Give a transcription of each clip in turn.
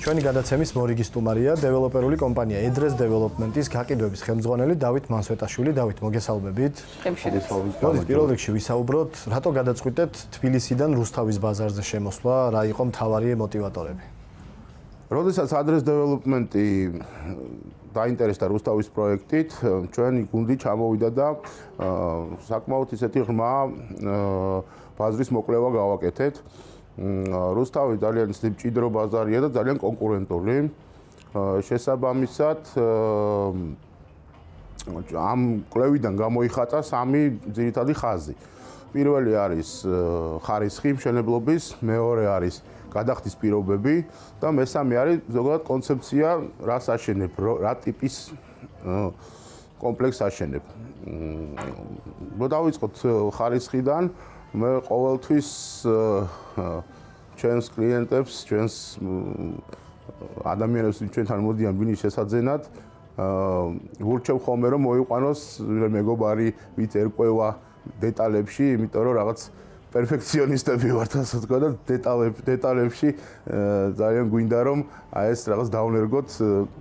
ჩვენი გადაცემის მორიგი სტუმარია დეველოპერული კომპანია Edres Development-ის გაყიდვების ხელმძღვანელი დავით მანსვეტაშვილი. დავით, მოგესალმებით. მოდით პირველ რიგში ვისაუბროთ, რატო გადაწყვიტეთ თბილისიდან რუსთავის ბაზარზე შემოსვლა, რა იყო მთავარი მოტივატორები? როდესაც Edres Development-ი დაინტერესდა რუსთავის პროექტით, ჩვენი გუნდი ჩამოვიდა და საკმაოდ ისეთი ღრმა ბაზრის მოკვლევა გავაკეთეთ. რუსთავი ძალიან მჭიდრო ბაზარია და ძალიან კონკურენტული. შესაბამისად, ამ კვლევიდან გამოიხატა სამი ძირითადი ხაზი. პირველი არის ხარისხი მშენებლობის, მეორე არის გადახდის პირობები და მესამე არის ზოგადად კონცეფცია, რას აშენებ, რა ტიპის კომპლექსს აშენებ. დავიწყოთ ხარისხიდან. მე ყოველთვის ჩვენს კლიენტებს, ჩვენს ადამიანებს, ჩვენთან მოდიან ბინის შესაძენად, ვურჩევ ხოლმე რომ მოიყვანოს მეგობარი, ვით ერკვევა დეტალებში, იმიტომ რომ რაღაც პერფექციონისტები ვართ, ასე ვთქვა და დეტალებში ძალიან გვინდა რომ აი ეს რაღაც დავნერგოთ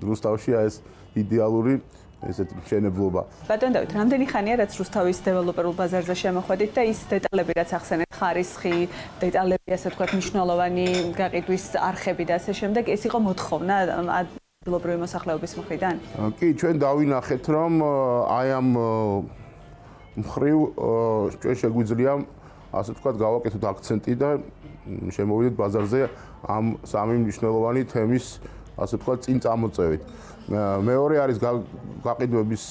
რუსთავში აი ეს იდეალური ესეთი მშენებლობა. ბატონ დავით, რამდენი ხანია რაც რუსთავის დეველოპერულ ბაზარზე შემოხვედით და ის დეტალები რაც ახსენეთ, ხარისხი, დეტალები, ასე ვთქვათ, მნიშვნელოვანი გაყიდვის არხები და ასე შემდეგ, ეს იყო მოთხოვნა ადგილობრივი მოსახლეობის მხრიდან? კი, ჩვენ დავინახეთ, რომ აი ამ მხრივ ჩვენ შეგვიძლია, ასე ვთქვათ, გავაკეთოთ აქცენტი და შემოვიდეთ ბაზარზე ამ სამი მნიშვნელოვანი თემის, ასე ვთქვათ, წინ წამოწევით. მეორე არის გაყიდვების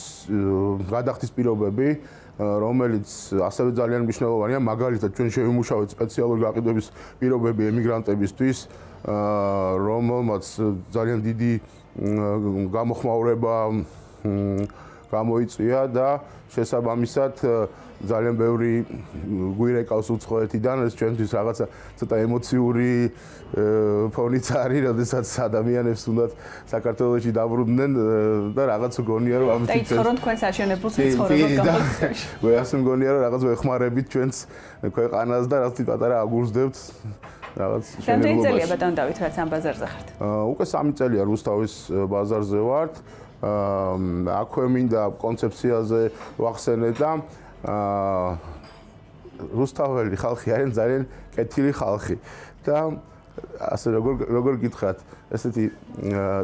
გადახდის პირობები, რომელიც ასევე ძალიან მნიშვნელოვანია. მაგალითად, ჩვენ შევიმუშავეთ სპეციალური გაყიდვების პირობები ემიგრანტებისთვის, რომელმაც ძალიან დიდი გამოხმაურება გამოიწვია და შესაბამისად ძალიან ბევრი გვირეკავს უცხოეთიდან. ეს ჩვენთვის რაღაცა ცოტა ემოციური ფონიც არის, როდესაც ადამიანებს უნდათ საქართველოში დაბრუნდნენ და რაღაც მგონია რომ ამით იცხოვრონ თქვენს აშენებულ ცხოვრებას გამოცხადში. მე ასე მგონია რომ რაღაც ვეხმარებით ჩვენს ქვეყანას და რაღაც პატარა აგურსდებთ რაღაც შენებლობაში. რამდენი წელია ბატონ დავით, რაც ამ ბაზარზე ხართ? უკვე 3 წელია რუსთავის ბაზარზე ვართ. აქვე მინდა კონცეფციაზე ვახსენე და რუსთაველი ხალხი არიან ძალიან კეთილი ხალხი და ასე როგორ გითხრათ, ესეთი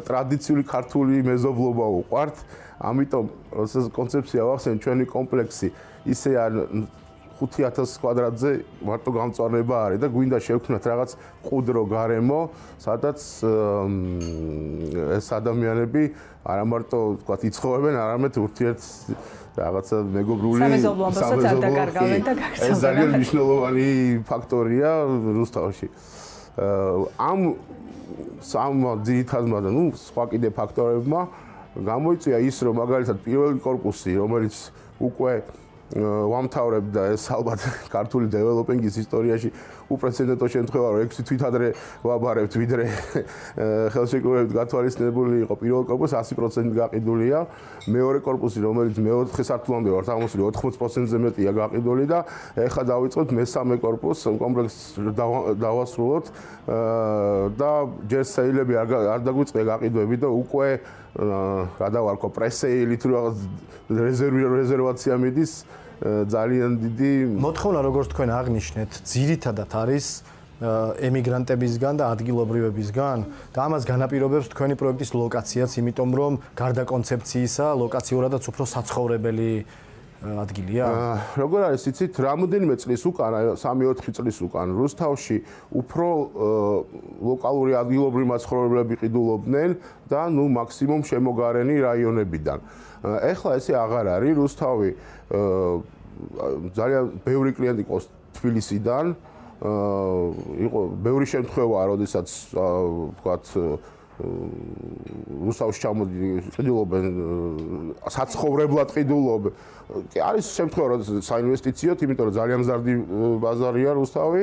ტრადიციული ქართული მეზობლობა უყვართ, ამიტომ როდესაც კონცეფცია ვახსენე, ჩვენი კომპლექსი ისე არ 5000 კვადრატზე მარტო გამწვანება არის და გვინდა შევქმნათ რაღაც ყუდრო გარემო, სადაც ეს ადამიანები არა მარტო ვთქვათ იცხოვრებენ, არამედ ურთიერთ რაღაცა მეგობრული სამეზობლოებსაც არ დაკარგავენ და გაგრძელდნენ. ეს ძალიან მნიშვნელოვანი ფაქტორია რუსთავში. ამ სამ ძირითადმა და სხვა კიდე ფაქტორებმა გამოიწვია ის, რომ მაგალითად პირველი კორპუსი, რომელიც უკვე ვამთავრებდა ეს ალბათ ქართული დეველოპინგის ისტორიაში უპრეცედენტო შემთხვევა, რომ 6 თვით ადრე ვაბარებთ, ვიდრე ხელშეკრულებით გათვალისწინებული იყო პირველ კორპუსს 100% გაყიდულია. მეორე კორპუსი, რომელიც მე-4 სართულამდე ვართ აღმოსული 80%-ზე მეტია გაყიდული და ეხლა დავიწყოთ მესამე კორპუსს, კომპლექსს დავასრულოთ და ჯერ სეილები არ დაგვიწყდა გაყიდვები და უკვე გადავარქო პრესეილით რაღაც რეზერვაცია მიდის ძალიან დიდი მოთხოვნა, როგორც თქვენ აღნიშნეთ, ძირითადად არის ემიგრანტებისგან და ადგილობრივებისგან და ამას განაპირობებს თქვენი პროექტის ლოკაციაც, იმიტომ რომ გარდა კონცეფციისა, ლოკაციურადაც უფრო საცხოვრებელი ადგილია. როგორ არის, იცით, რამოდენიმე წლის უკან, 3-4 წლის უკან რუსთავში უფრო ლოკალური ადგილობრივი მაცხოვრებლები ყიდულობდნენ და მაქსიმუმ შემოგარენი რაიონებიდან. ეხლა ესე აღარ არის, რუსთავი ძალიან ბევრი კლიენტი ყავს თბილისიდან. იყო ბევრი შემთხვევაა, როდესაც ვთქვათ რუსთავში ჩამოდიოდნენ საცხოვრებლად ყიდულობენ. არის შემთხვევა, როდესაც საინვესტიციოდ, იმიტომ რომ ძალიან მზარდი ბაზარია რუსთავი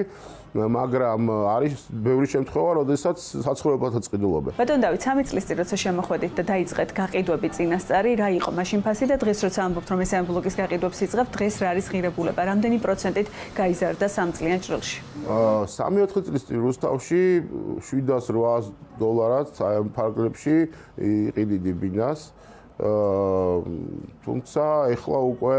მაგრამ არის ბევრი შემთხვევა, როდესაც საცხოვრებელთა წყიდულობენ. ბატონ დავით, 3 წლის წინ როცა შემოხვედით და დაიწყეთ გაყიდვები წინასწარი, რა იყო მაშინ ფასი და დღეს როცა ამბობთ, რომ ეს ბლოკის გაყიდვებს იწყებთ, დღეს რა არის ღირებულება? რამდენი პროცენტით გაიზარდა 3 წლიან ჭრილში? 3-4 წლის წინ რუსთავში $700-800 აი ამ ფარგლებში იყიდი ბინას. თუმცა ეხლა უკვე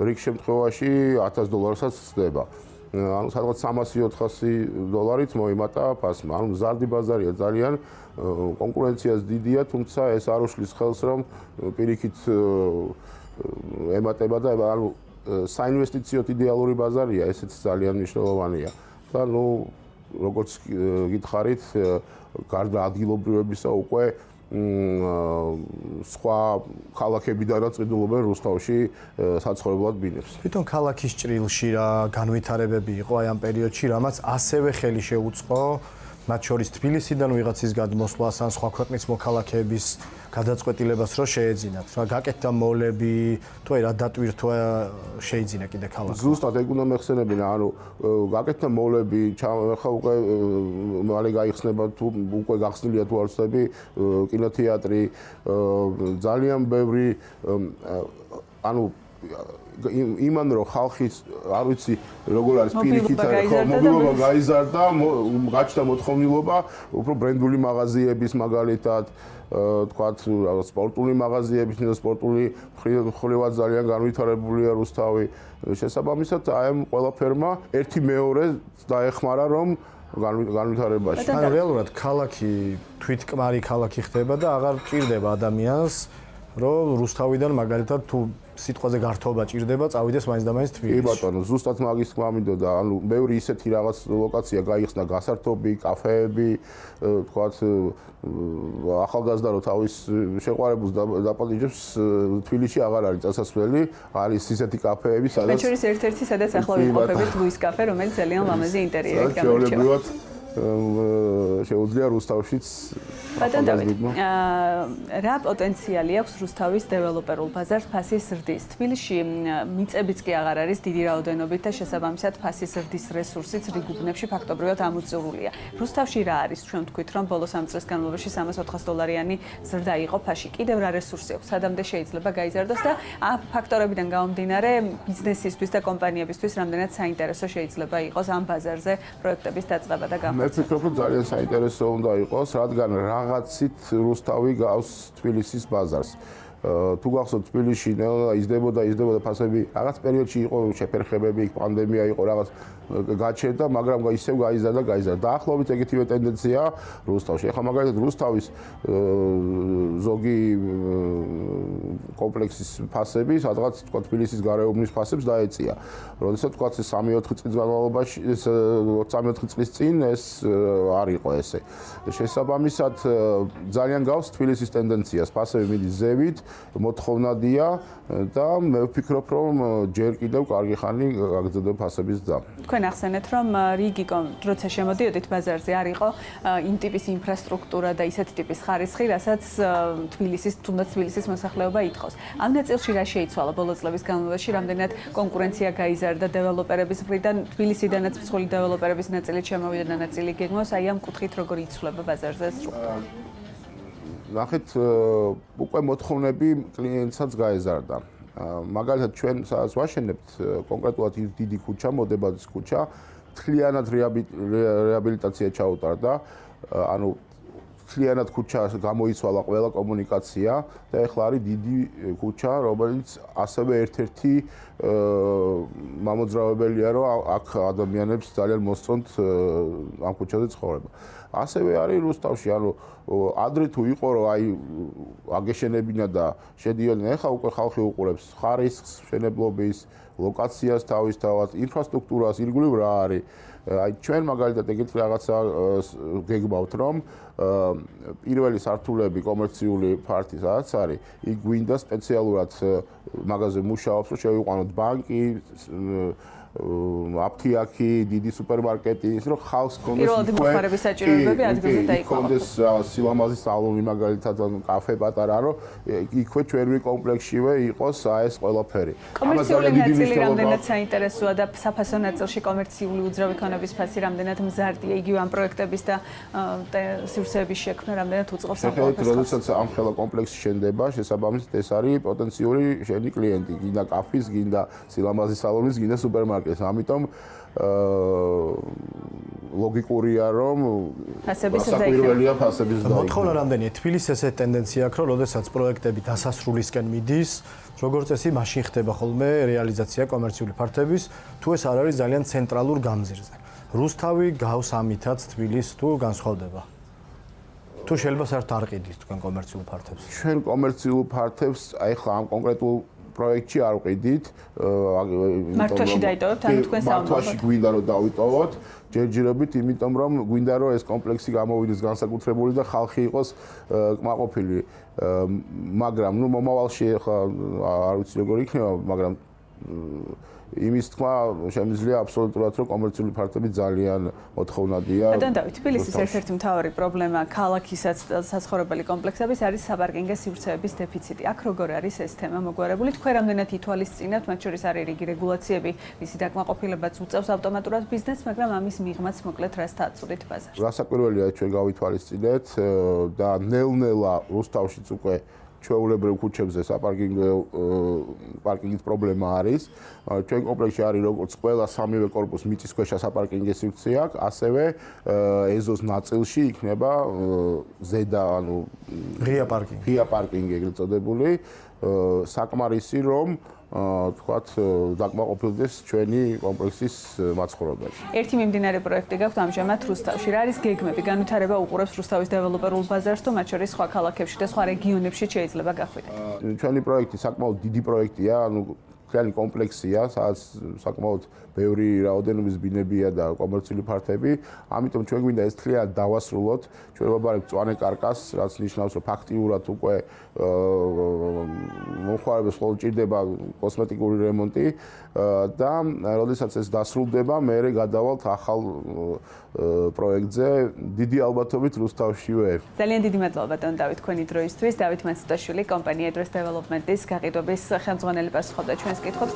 რიგ შემთხვევაში $1000-საც ხდება. ანუ სადღაც $300-400 მოიმატა ფასმა. ანუ მზარდი ბაზარია ძალიან, კონკურენციაც დიდია, თუმცა ეს არ უშლის ხელს, რომ პირიქით ემატება და ანუ საინვესტიციო იდეალური ბაზარია, ესეც ძალიან მნიშვნელოვანია. და ნუ როგორც გითხარით, გარდა ადგილობრივებისა უკვე სხვა ქალაქებიდანაც ყიდულობენ რუსთავში საცხოვრებლად ბინებს. თვითონ ქალაქის ჭრილში რა განვითარებები იყო აი ამ პერიოდში, რამაც ასევე ხელი შეუწყო მათ შორის თბილისიდან ვიღაცის გადმოსვლას ან სხვა ქვეყნის მოქალაქეების გადაწყვეტილებას რო შეეძინათ. რა გაკეთდა მოლები, თუ აი რა დატვირთვა შეიძინა კიდე ქალაქს. ზუსტად ეგ უნდა მეხსენებინა, ანუ გაკეთდა მოლები, ხა უკვე მალე გაიხსნება თუ უკვე გახსნილია თუ არ ვცდები კინოთეატრი, ძალიან ბევრი ანუ იმან რომ ხალხის არ ვიცი როგორ არის პირიქით მობილობა გაიზარდა, გაჩნდა მოთხოვნილობა უფრო ბრენდული მაღაზიების მაგალითად თქვათ სპორტული მაღაზიების და სპორტული მხრივად ძალიან განვითარებულია რუსთავი. შესაბამისად აი ამ ყველაფერმა ერთი მეორეს დაეხმარა რომ განვითარებაში. ანუ რეალურად ქალაქი თვითკმარი ქალაქი ხდება და აღარ ჭირდება ადამიანს რომ რუსთავიდან მაგალითად თუ სიტყვაზე გართობა ჭირდება, წავიდეს მაინც და მაინც თბილისში. კი ბატონო, ზუსტად მაგის თქმა მინდოდა, ანუ ბევრი ისეთი რაღაც ლოკაცია გაიხსნა, გასართობი, კაფეები, თქვათ ახალგაზრდა რო თავის შეყვარებულს დაპატიჟებს, თბილისში აღარ არის წასასვლელი, არის ისეთი კაფეები, სადაც მე შორის ერთ-ერთი სადაც ახლა ვიმყოფებით ლუის კაფე, რომელიც ძალიან ლამაზი ინტერიერით გამორჩება. შეუძლია რუსთავშიც ბატონ დავით, რა პოტენციალი აქვს რუსთავის დეველოპერულ ბაზარს ფასის ზრდის? თბილისში მიწებიც კი აღარ არის დიდი რაოდენობით და შესაბამისად ფასის ზრდის რესურსიც რიგ უბნებში ფაქტობრივად ამოწურულია. რუსთავში რა არის? ჩვენ ვთქვით, რომ ბოლო 3 წლის განმავლობაში $300-400 ზრდა იყო ფასში. კიდევ რა რესურსი აქვს? სადამდე შეიძლება გაიზარდოს და ამ ფაქტორებიდან გამომდინარე ბიზნესისთვის და კომპანიებისთვის რამდენად საინტერესო შეიძლება იყოს ამ ბაზარზე პროექტების დაწყება და მე ვფიქრობ, რომ ძალიან საინტერესო უნდა იყოს, რადგან რაღაცით რუსთავი გავს თბილისის ბაზარს. თუ გახსოვთ თბილისში იზრდებოდა ფასები, რაღაც პერიოდში იყო შეფერხებები, პანდემია იყო, რაღაც გაჩერდა, მაგრამ ისევ გაიზარდა. დაახლოებით ეგეთივე ტენდენცია რუსთავში. ახლა მაგალითად რუსთავის ზოგი კომპლექსის ფასები, სადღაც თქვა თბილისის გარეუბნის ფასებს დაეწია. როდესაც თქვა 3-4 წლის განმავლობაში, 3-4 წლის წინ ეს არ იყო ესე. შესაბამისად ძალიან გავს თბილისის ტენდენციას, ფასები მიდის ზევით, მოთხოვნადია და მე ვფიქრობ, რომ ჯერ კიდევ კარგი ხანი გაგრძელდება ფასების ზრდა. თქვენ ახსენეთ, რომ რიგი როცა შემოდიოდით ბაზარზე არ იყო იმ ტიპის ინფრასტრუქტურა და ისეთი ტიპის ხარისხი, რასაც თუნდაც თბილისის მოსახლეობა ითხოვს. ამ ნაწილში რა შეიცვალა ბოლო წლების განმავლობაში, რამდენად კონკურენცია გაიზარდა დეველოპერების მხრიდან, თბილისიდანაც მსხვილი დეველოპერების ნაწილი შემოვიდა და ნაწილი გეგმავს, აი ამ კუთხით როგორ იცვლება ბაზარზე სტრუქტურა? ნახეთ, უკვე მოთხოვნები კლიენტსაც გაეზარდა. მაგალითად ჩვენ სადაც ვაშენებთ კონკრეტულად დიდი ქუჩა, მოდებაძის ქუჩა, მთლიანად რეაბილიტაცია ჩაუტარდა, ანუ მთლიანად ქუჩას გამოიცვალა ყველა კომუნიკაცია და ეხლა არის დიდი ქუჩა, რომელიც ასევე ერთ-ერთი მამოძრავებელია, რომ აქ ადამიანებს ძალიან მოსწონთ ამ ქუჩაზე ცხოვრება. ასევე არის რუსთავში, ანუ ადრე თუ იყო რომ აი აგეშენებინა და შედიოდნენ, ეხლა უკვე ხალხი უყურებს ხარისხს, მშენებლობის, ლოკაციას თავისთავად, ინფრასტრუქტურას, ირგვლივ რა არის. აი ჩვენ მაგალითად ეგეთ რაღაცა გეგმავთ, რომ პირველი სართულები კომერციული ფართი სადაც არის, იქ გვინდა სპეციალურად მაღაზია მუშაობს, რომ შევიყვანოთ ბანკი, აფთიაქი, დიდი სუპერმარკეტი, ის რომ ხალხს კონდეს პირველადი მოხმარების საჭიროებები ადგილზე დაიკავოს. კონდეს სილამაზის სალონი მაგალითად კაფე პატარა, რომ იქვე ჩვენივე კომპლექსშივე იყოს ეს ყველაფერი. კომერციული ნაწილი რამდენად საინტერესოა და საფასო ნაწილში კომერციული უძრავი ქონების ფასი რამდენად მზარდია იგივე ამ პროექტების და სივრცეების შექმნა რამდენად უწყობს ამ ყველაფერს. როდესაც ამ ხელა კომპლექსი შენდება, შესაბამისად ეს არის პოტენციური შენი კლიენტი, გინდა კაფის, გინდა სილამაზის სალონის, გინდა სუპერმარკეტის. ამიტომ ლოგიკურია რომ საკვირველია ფასების და მოთხოვნა რამდენია თბილისის ესეთ ტენდენცია აქვს რომ როდესაც პროექტები დასასრულისკენ მიდის როგორც წესი მაშინ ხდება ხოლმე რეალიზაცია კომერციული ფართების თუ ეს არ არის ძალიან ცენტრალურ გამზირზე რუსთავი გავს ამითაც თბილისს თუ განსხვავდება თუ შეიძლება საერთოდ არ ყიდით თქვენ კომერციულ ფართებს ჩვენ კომერციულ ფართებს აი ხა ამ კონკრეტულ პროექტში არ ვყიდით მართვაში დაიტოვებთ ან თქვენ მართვაში გვინდა რომ დავიტოვოთ ჯერჯერობით იმიტომ რომ გვინდა რომ ეს კომპლექსი გამოვიდეს განსაკუთრებული და ხალხი იყოს კმაყოფილი მაგრამ ნუ მომავალში ხა არ ვიცი როგორ იქნება მაგრამ იმის თქვა შემიძლია აბსოლუტურად რომ კომერციული ფართები ძალიან მოთხოვნადია. Დავით, თბილისის ერთ-ერთი მთავარი პრობლემა ქალაქისაც საცხოვრებელი კომპლექსების არის საპარკინგო სივრცეების დეფიციტი. აქ როგორ არის ეს თემა მოგვარებული? თქვენ რამდენად ითვალისწინებთ, მათ შორის არის რიგი რეგულაციები, ისი დაკმაყოფილებაც უწევს ავტომატურად ბიზნესს, მაგრამ ამის მიღმაც მოკლედ რას დააწუდით ბაზარში. გასაკვირველია ჩვენ გავითვალისწინეთ და ნელ-ნელა რუსთავშიც უკვე ჩვეულებრივ ქუჩებზე პარკინგის პრობლემა არის. ჩვენ კომპლექსში არის როგორც ყველა სამივე კორპუსს მიწისქვეშა საპარკინგო სივრცე აქვს, ასევე ეზოს ნაწილში იქნება ზედა, ანუ ღია პარკინგი. ღია პარკინგი ეგრეთ წოდებული. საკმარისი რომ თქვათ დაკმაყოფილდეს ჩვენი კომპლექსის მაცხოვრებელი. ერთი მიმდინარე პროექტი გაქვთ ამჟამად რუსთავში. რა არის გეგმები? განვითარება უყურებს რუსთავის დეველოპერულ ბაზარს თუ მათ შორის სხვა ქალაქებში და სხვა რეგიონებში შეიძლება გახვიდეთ? ჩვენი პროექტი საკმაოდ დიდი პროექტია, ანუ მთლიანი კომპლექსია, სადაც საკმაოდ ბევრი რაოდენობის ბინებია და კომერციული ფართები. ამიტომ ჩვენ გვინდა ეს მთლიანად დავასრულოთ. ჩვენ ვაბარებთ მწვანე კარკასს, რაც ნიშნავს, რომ ფაქტიურად უკვე მომხმარებელს მხოლოდ ჭირდება კოსმეტიკური რემონტი და როდესაც ეს დასრულდება, მერე გადავალთ ახალ პროექტზე, დიდი ალბათობით რუსთავშივე. ძალიან დიდი მადლობა ბატონ დავით თქვენი დროისთვის. დავით მაციტაშვილი, კომპანია Address Development-ის გაყიდვების ხელმძღვანელი პასუხობდა ჩვენს კითხვებს.